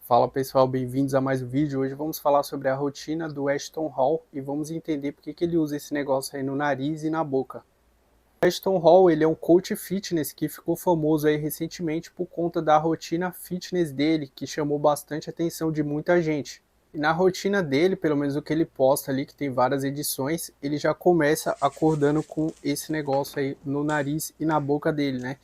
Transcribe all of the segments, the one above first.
Fala pessoal, bem-vindos a mais um vídeo. Hoje vamos falar sobre a rotina do Ashton Hall e vamos entender porque que ele usa esse negócio aí no nariz e na boca. O Ashton Hall, ele é um coach fitness que ficou famoso aí recentemente por conta da rotina fitness dele, que chamou bastante a atenção de muita gente. E na rotina dele, pelo menos o que ele posta ali, que tem várias edições, ele já começa acordando com esse negócio aí no nariz e na boca dele, né?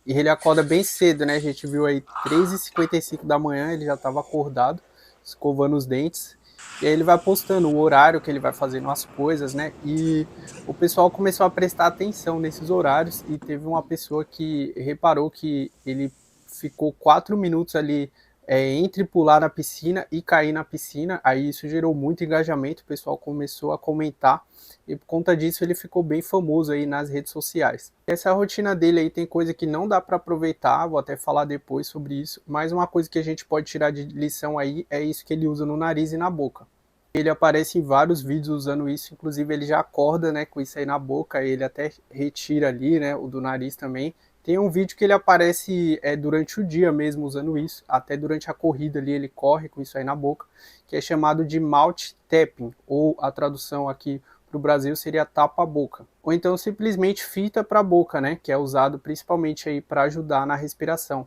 E ele acorda bem cedo, né? A gente viu aí 3h55 da manhã, ele já estava acordado, escovando os dentes. E aí ele vai postando o horário que ele vai fazendo as coisas, né? E o pessoal começou a prestar atenção nesses horários e teve uma pessoa que reparou que ele ficou 4 minutos ali entre pular na piscina e cair na piscina. Aí isso gerou muito engajamento, o pessoal começou a comentar e por conta disso ele ficou bem famoso aí nas redes sociais. Essa rotina dele aí tem coisa que não dá para aproveitar, vou até falar depois sobre isso, mas uma coisa que a gente pode tirar de lição aí é isso que ele usa no nariz e na boca. Ele aparece em vários vídeos usando isso, inclusive ele já acorda, né, com isso aí na boca, ele até retira ali, né, o do nariz também. Tem um vídeo que ele aparece durante o dia mesmo usando isso, até durante a corrida ali ele corre com isso aí na boca, que é chamado de mouth tapping, ou a tradução aqui para o Brasil seria tapa-boca. Ou então simplesmente fita para a boca, né, que é usado principalmente aí para ajudar na respiração.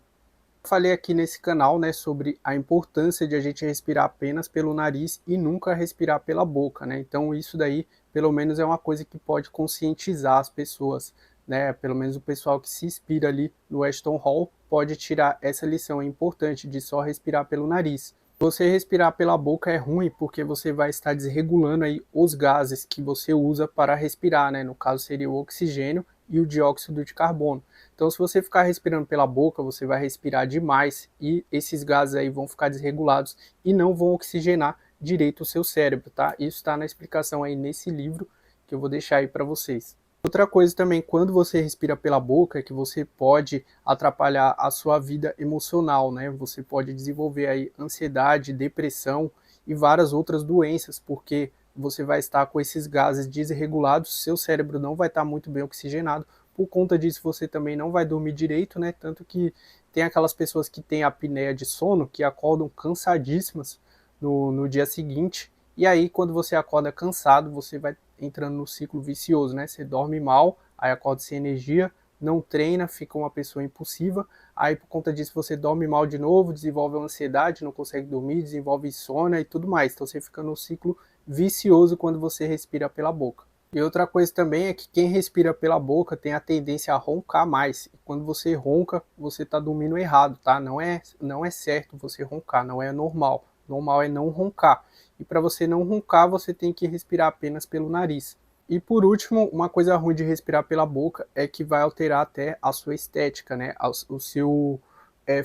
Falei aqui nesse canal, né, sobre a importância de a gente respirar apenas pelo nariz e nunca respirar pela boca, né? Então isso daí, pelo menos é uma coisa que pode conscientizar as pessoas, né? Pelo menos o pessoal que se inspira ali no Ashton Hall pode tirar essa lição, é importante de só respirar pelo nariz. Você respirar pela boca é ruim porque você vai estar desregulando aí os gases que você usa para respirar, né? No caso seria o oxigênio e o dióxido de carbono. Então, se você ficar respirando pela boca, você vai respirar demais e esses gases aí vão ficar desregulados e não vão oxigenar direito o seu cérebro, tá? Isso está na explicação aí nesse livro que eu vou deixar aí para vocês. Outra coisa também, quando você respira pela boca, é que você pode atrapalhar a sua vida emocional, né? Você pode desenvolver aí ansiedade, depressão e várias outras doenças, porque você vai estar com esses gases desregulados, seu cérebro não vai estar muito bem oxigenado, por conta disso você também não vai dormir direito, né? Tanto que tem aquelas pessoas que têm apneia de sono, que acordam cansadíssimas no dia seguinte, e aí quando você acorda cansado, você vai entrando no ciclo vicioso, né? Você dorme mal, aí acorda sem energia, não treina, fica uma pessoa impulsiva, aí por conta disso você dorme mal de novo, desenvolve ansiedade, não consegue dormir, desenvolve insônia e tudo mais. Então você fica no ciclo vicioso quando você respira pela boca. E outra coisa também é que quem respira pela boca tem a tendência a roncar mais. E quando você ronca, você está dormindo errado, tá? Não é certo você roncar, não é normal. Normal é não roncar. E para você não roncar, você tem que respirar apenas pelo nariz. E por último, uma coisa ruim de respirar pela boca é que vai alterar até a sua estética, né? O seu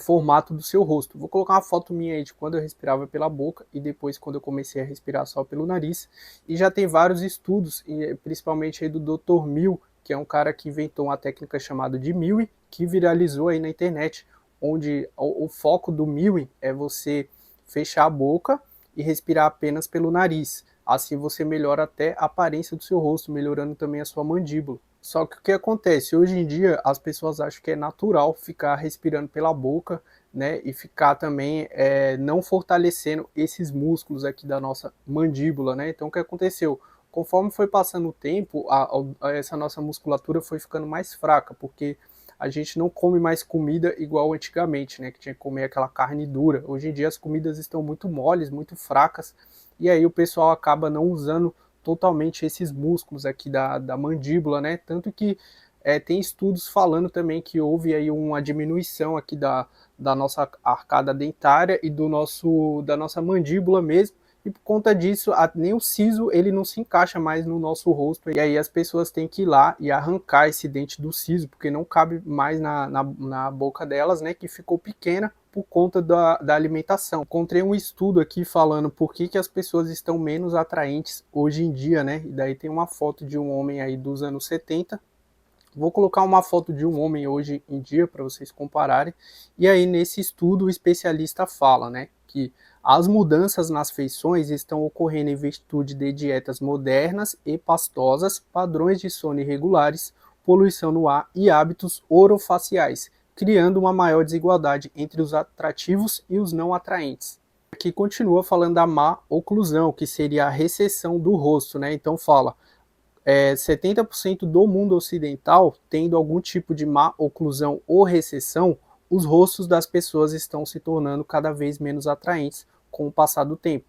formato do seu rosto. Vou colocar uma foto minha aí de quando eu respirava pela boca e depois quando eu comecei a respirar só pelo nariz. E já tem vários estudos, principalmente aí do Dr. Mill, que é um cara que inventou uma técnica chamada de Mewing, que viralizou aí na internet, onde o foco do Mewing é você fechar a boca e respirar apenas pelo nariz. Assim você melhora até a aparência do seu rosto, melhorando também a sua mandíbula. Só que o que acontece? Hoje em dia as pessoas acham que é natural ficar respirando pela boca, né? E ficar também não fortalecendo esses músculos aqui da nossa mandíbula, né? Então o que aconteceu? Conforme foi passando o tempo, essa nossa musculatura foi ficando mais fraca, porque a gente não come mais comida igual antigamente, né? Que tinha que comer aquela carne dura. Hoje em dia as comidas estão muito moles, muito fracas, e aí o pessoal acaba não usando totalmente esses músculos aqui da mandíbula, né? Tanto que tem estudos falando também que houve aí uma diminuição aqui da nossa arcada dentária e da nossa mandíbula mesmo, e por conta disso, nem o siso ele não se encaixa mais no nosso rosto, e aí as pessoas têm que ir lá e arrancar esse dente do siso, porque não cabe mais na boca delas, né, que ficou pequena por conta da alimentação. Encontrei um estudo aqui falando por que as pessoas estão menos atraentes hoje em dia, né, e daí tem uma foto de um homem aí dos anos 70, vou colocar uma foto de um homem hoje em dia para vocês compararem. E aí nesse estudo o especialista fala, né, que as mudanças nas feições estão ocorrendo em virtude de dietas modernas e pastosas, padrões de sono irregulares, poluição no ar e hábitos orofaciais, criando uma maior desigualdade entre os atrativos e os não atraentes. Aqui continua falando da má oclusão, que seria a recessão do rosto, né? Então fala, 70% do mundo ocidental tendo algum tipo de má oclusão ou recessão, os rostos das pessoas estão se tornando cada vez menos atraentes com o passar do tempo.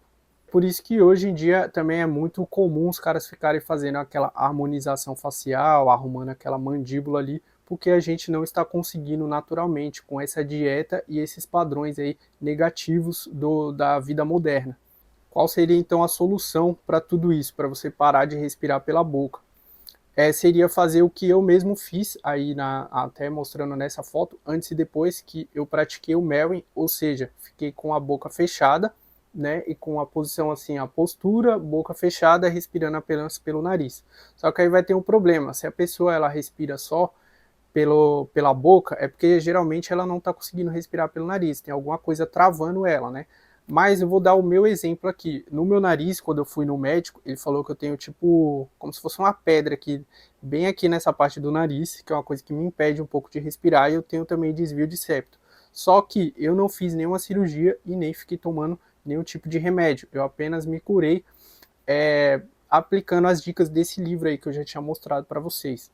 Por isso que hoje em dia também é muito comum os caras ficarem fazendo aquela harmonização facial, arrumando aquela mandíbula ali, porque a gente não está conseguindo naturalmente com essa dieta e esses padrões aí negativos da vida moderna. Qual seria então a solução para tudo isso, para você parar de respirar pela boca? Seria fazer o que eu mesmo fiz, aí até mostrando nessa foto, antes e depois que eu pratiquei o Mary, ou seja, fiquei com a boca fechada, né, e com a posição assim, a postura, boca fechada, respirando apenas pelo nariz. Só que aí vai ter um problema, se a pessoa ela respira só pela boca, é porque geralmente ela não está conseguindo respirar pelo nariz, tem alguma coisa travando ela, né? Mas eu vou dar o meu exemplo aqui. No meu nariz, quando eu fui no médico, ele falou que eu tenho tipo, como se fosse uma pedra aqui, bem aqui nessa parte do nariz, que é uma coisa que me impede um pouco de respirar, e eu tenho também desvio de septo. Só que eu não fiz nenhuma cirurgia e nem fiquei tomando nenhum tipo de remédio. Eu apenas me curei aplicando as dicas desse livro aí que eu já tinha mostrado para vocês.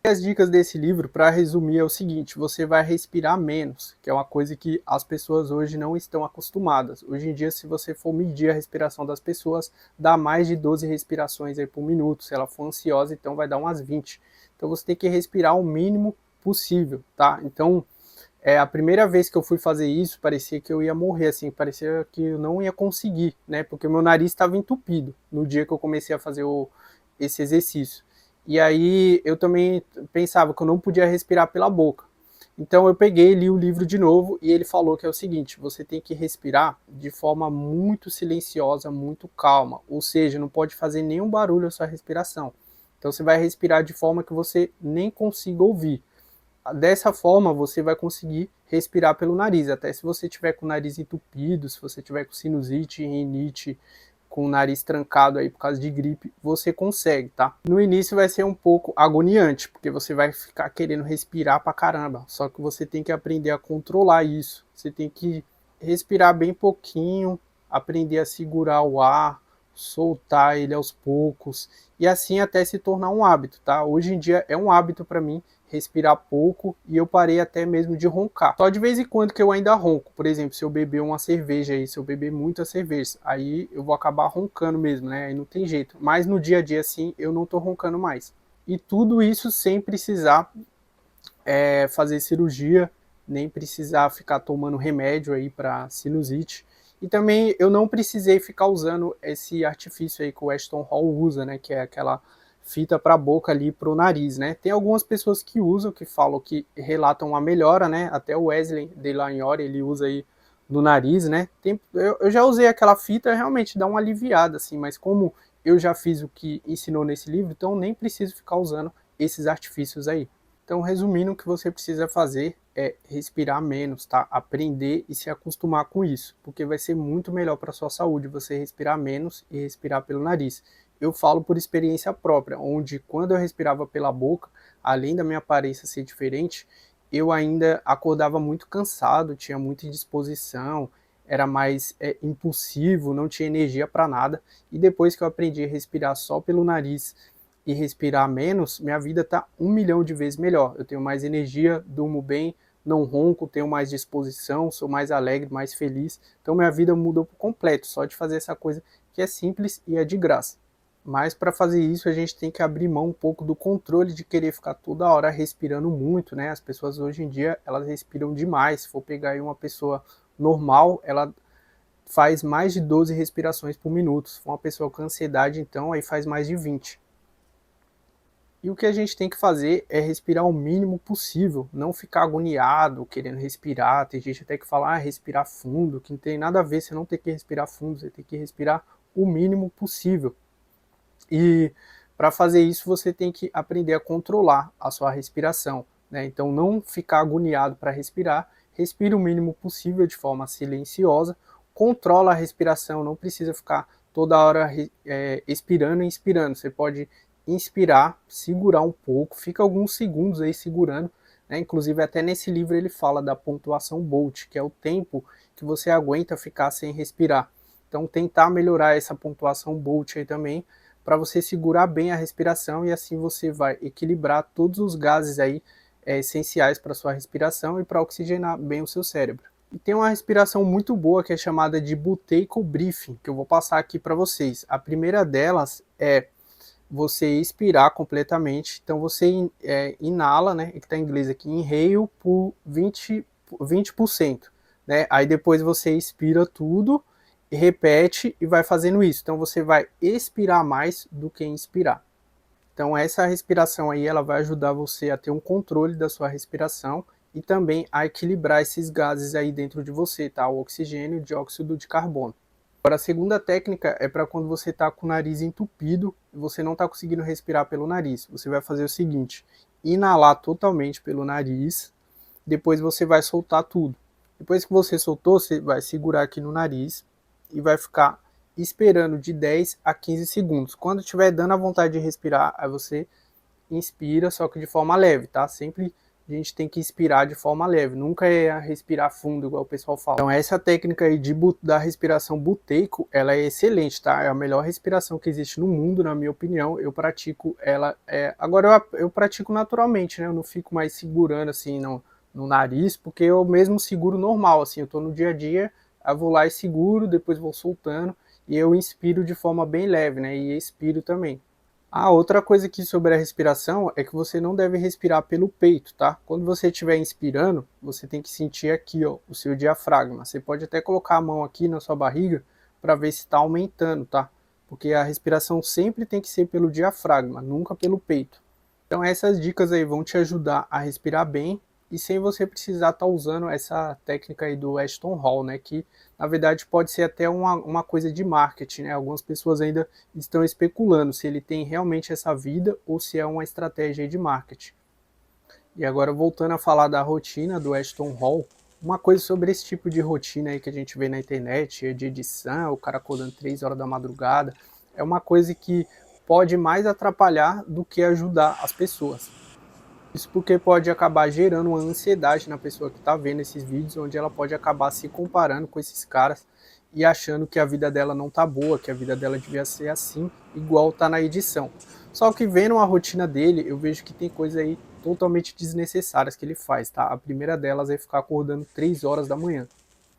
As dicas desse livro, para resumir, é o seguinte: você vai respirar menos, que é uma coisa que as pessoas hoje não estão acostumadas. Hoje em dia, se você for medir a respiração das pessoas, dá mais de 12 respirações aí por minuto. Se ela for ansiosa, então vai dar umas 20. Então você tem que respirar o mínimo possível, tá? Então, a primeira vez que eu fui fazer isso, parecia que eu ia morrer, assim, parecia que eu não ia conseguir, né? Porque o meu nariz estava entupido no dia que eu comecei a fazer esse exercício. E aí eu também pensava que eu não podia respirar pela boca. Então eu peguei, li o livro de novo e ele falou que é o seguinte: você tem que respirar de forma muito silenciosa, muito calma, ou seja, não pode fazer nenhum barulho a sua respiração. Então você vai respirar de forma que você nem consiga ouvir. Dessa forma você vai conseguir respirar pelo nariz, até se você tiver com o nariz entupido, se você tiver com sinusite, rinite, com o nariz trancado aí por causa de gripe, você consegue, tá? No início vai ser um pouco agoniante, porque você vai ficar querendo respirar pra caramba, só que você tem que aprender a controlar isso. Você tem que respirar bem pouquinho, aprender a segurar o ar, soltar ele aos poucos, e assim até se tornar um hábito, tá? Hoje em dia é um hábito para mim respirar pouco e eu parei até mesmo de roncar. Só de vez em quando que eu ainda ronco. Por exemplo, se eu beber uma cerveja aí, se eu beber muita cerveja, aí eu vou acabar roncando mesmo, né? Aí não tem jeito. Mas no dia a dia assim, eu não tô roncando mais. E tudo isso sem precisar fazer cirurgia, nem precisar ficar tomando remédio aí para sinusite. E também eu não precisei ficar usando esse artifício aí que o Ashton Hall usa, né? Que é aquela fita para a boca ali para o nariz, né? Tem algumas pessoas que usam, que falam que relatam uma melhora, né? Até o Wesley Delaniore, ele usa aí no nariz, né? Eu já usei aquela fita, realmente dá uma aliviada, assim, mas como eu já fiz o que ensinou nesse livro, então nem preciso ficar usando esses artifícios aí. Então, resumindo, o que você precisa fazer é respirar menos, tá? Aprender e se acostumar com isso, porque vai ser muito melhor para sua saúde você respirar menos e respirar pelo nariz. Eu falo por experiência própria, onde quando eu respirava pela boca, além da minha aparência ser diferente, eu ainda acordava muito cansado, tinha muita indisposição, era mais impulsivo, não tinha energia para nada. E depois que eu aprendi a respirar só pelo nariz e respirar menos, minha vida tá 1 milhão de vezes melhor. Eu tenho mais energia, durmo bem, não ronco, tenho mais disposição, sou mais alegre, mais feliz. Então minha vida mudou por completo, só de fazer essa coisa que é simples e é de graça. Mas para fazer isso a gente tem que abrir mão um pouco do controle de querer ficar toda hora respirando muito, né? As pessoas hoje em dia, elas respiram demais. Se for pegar aí uma pessoa normal, ela faz mais de 12 respirações por minuto. Se for uma pessoa com ansiedade, então, aí faz mais de 20. E o que a gente tem que fazer é respirar o mínimo possível, não ficar agoniado, querendo respirar. Tem gente até que fala, respirar fundo, que não tem nada a ver, você não tem que respirar fundo, você tem que respirar o mínimo possível. E para fazer isso você tem que aprender a controlar a sua respiração, né? Então não ficar agoniado para respirar, respire o mínimo possível de forma silenciosa, controla a respiração, não precisa ficar toda hora expirando e inspirando. Você pode inspirar, segurar um pouco, fica alguns segundos aí segurando, né? Inclusive até nesse livro ele fala da pontuação Bolt, que é o tempo que você aguenta ficar sem respirar. Então tentar melhorar essa pontuação Bolt aí também, para você segurar bem a respiração e assim você vai equilibrar todos os gases aí essenciais para sua respiração e para oxigenar bem o seu cérebro. E tem uma respiração muito boa que é chamada de Buteyko Breathing, que eu vou passar aqui para vocês. A primeira delas é você expirar completamente. Então você inala, né, que está em inglês aqui, inhale por 20%, né? Aí depois você expira tudo, repete e vai fazendo isso. Então você vai expirar mais do que inspirar. Então essa respiração aí, ela vai ajudar você a ter um controle da sua respiração e também a equilibrar esses gases aí dentro de você, tá? O oxigênio e o dióxido de carbono. Agora, a segunda técnica é para quando você está com o nariz entupido e você não está conseguindo respirar pelo nariz. Você vai fazer o seguinte: inalar totalmente pelo nariz, depois você vai soltar tudo. Depois que você soltou, você vai segurar aqui no nariz e vai ficar esperando de 10 a 15 segundos. Quando estiver dando a vontade de respirar, aí você inspira, só que de forma leve, tá? Sempre a gente tem que inspirar de forma leve, nunca é respirar fundo, igual o pessoal fala. Então essa técnica aí da respiração Buteyko, ela é excelente, tá? É a melhor respiração que existe no mundo, na minha opinião. Eu pratico ela, agora eu pratico naturalmente, né? Eu não fico mais segurando assim no nariz, porque eu mesmo seguro normal, assim, eu tô no dia a dia, eu vou lá e seguro, depois vou soltando, e eu inspiro de forma bem leve, né? E expiro também. Ah, outra coisa aqui sobre a respiração é que você não deve respirar pelo peito, tá? Quando você estiver inspirando, você tem que sentir aqui, ó, o seu diafragma. Você pode até colocar a mão aqui na sua barriga para ver se está aumentando, tá? Porque a respiração sempre tem que ser pelo diafragma, nunca pelo peito. Então essas dicas aí vão te ajudar a respirar bem e sem você precisar estar usando essa técnica aí do Ashton Hall, né? Que na verdade pode ser até uma coisa de marketing, né? Algumas pessoas ainda estão especulando se ele tem realmente essa vida ou se é uma estratégia de marketing. E agora voltando a falar da rotina do Ashton Hall, uma coisa sobre esse tipo de rotina aí que a gente vê na internet, de edição, o cara acordando 3 horas da madrugada, é uma coisa que pode mais atrapalhar do que ajudar as pessoas. Isso porque pode acabar gerando uma ansiedade na pessoa que está vendo esses vídeos, onde ela pode acabar se comparando com esses caras e achando que a vida dela não tá boa, que a vida dela devia ser assim, igual tá na edição. Só que vendo a rotina dele, eu vejo que tem coisas aí totalmente desnecessárias que ele faz, tá? A primeira delas é ficar acordando 3 horas da manhã.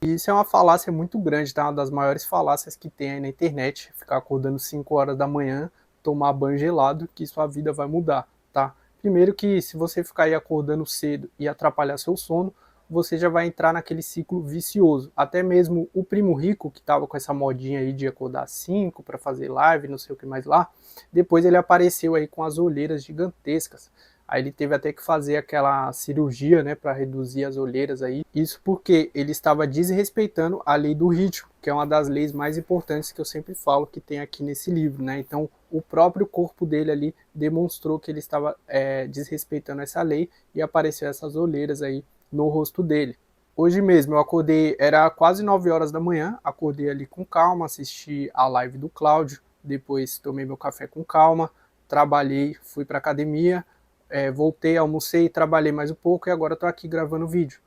E isso é uma falácia muito grande, tá? Uma das maiores falácias que tem aí na internet, ficar acordando 5 horas da manhã, tomar banho gelado, que sua vida vai mudar, tá? Primeiro que se você ficar aí acordando cedo e atrapalhar seu sono, você já vai entrar naquele ciclo vicioso. Até mesmo o primo rico, que estava com essa modinha aí de acordar 5 para fazer live, não sei o que mais lá, depois ele apareceu aí com as olheiras gigantescas. Aí ele teve até que fazer aquela cirurgia, né, para reduzir as olheiras aí. Isso porque ele estava desrespeitando a lei do ritmo, que é uma das leis mais importantes que eu sempre falo que tem aqui nesse livro, né? Então o próprio corpo dele ali demonstrou que ele estava desrespeitando essa lei e apareceu essas olheiras aí no rosto dele. Hoje mesmo eu acordei, era quase 9 horas da manhã, acordei ali com calma, assisti a live do Cláudio, depois tomei meu café com calma, trabalhei, fui para academia, voltei, almocei, trabalhei mais um pouco e agora estou aqui gravando vídeo.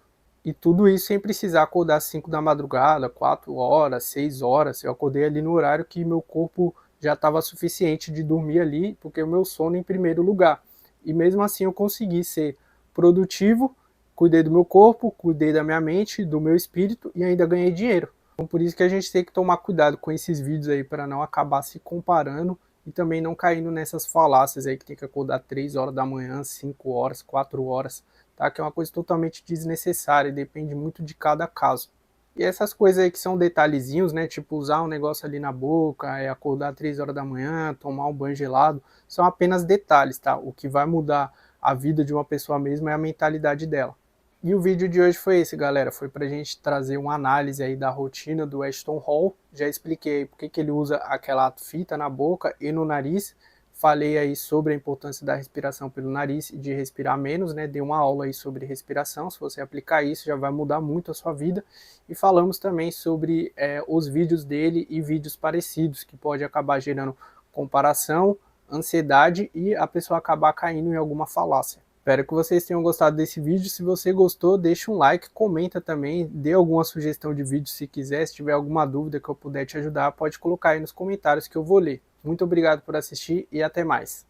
E tudo isso sem precisar acordar às 5 da madrugada, 4 horas, 6 horas. Eu acordei ali no horário que meu corpo já estava suficiente de dormir ali, porque o meu sono em primeiro lugar. E mesmo assim eu consegui ser produtivo, cuidei do meu corpo, cuidei da minha mente, do meu espírito e ainda ganhei dinheiro. Então por isso que a gente tem que tomar cuidado com esses vídeos aí para não acabar se comparando e também não caindo nessas falácias aí que tem que acordar 3 horas da manhã, 5 horas, 4 horas, tá? Que é uma coisa totalmente desnecessária e depende muito de cada caso. E essas coisas aí que são detalhezinhos, né? Tipo usar um negócio ali na boca, acordar 3 horas da manhã, tomar um banho gelado, são apenas detalhes, tá? O que vai mudar a vida de uma pessoa mesmo é a mentalidade dela. E o vídeo de hoje foi esse, galera. Foi pra gente trazer uma análise aí da rotina do Ashton Hall. Já expliquei porque que ele usa aquela fita na boca e no nariz. Falei aí sobre a importância da respiração pelo nariz e de respirar menos, né? Dei uma aula aí sobre respiração. Se você aplicar isso, já vai mudar muito a sua vida. E falamos também sobre os vídeos dele e vídeos parecidos, que pode acabar gerando comparação, ansiedade e a pessoa acabar caindo em alguma falácia. Espero que vocês tenham gostado desse vídeo. Se você gostou, deixa um like, comenta também, dê alguma sugestão de vídeo se quiser. Se tiver alguma dúvida que eu puder te ajudar, pode colocar aí nos comentários que eu vou ler. Muito obrigado por assistir e até mais.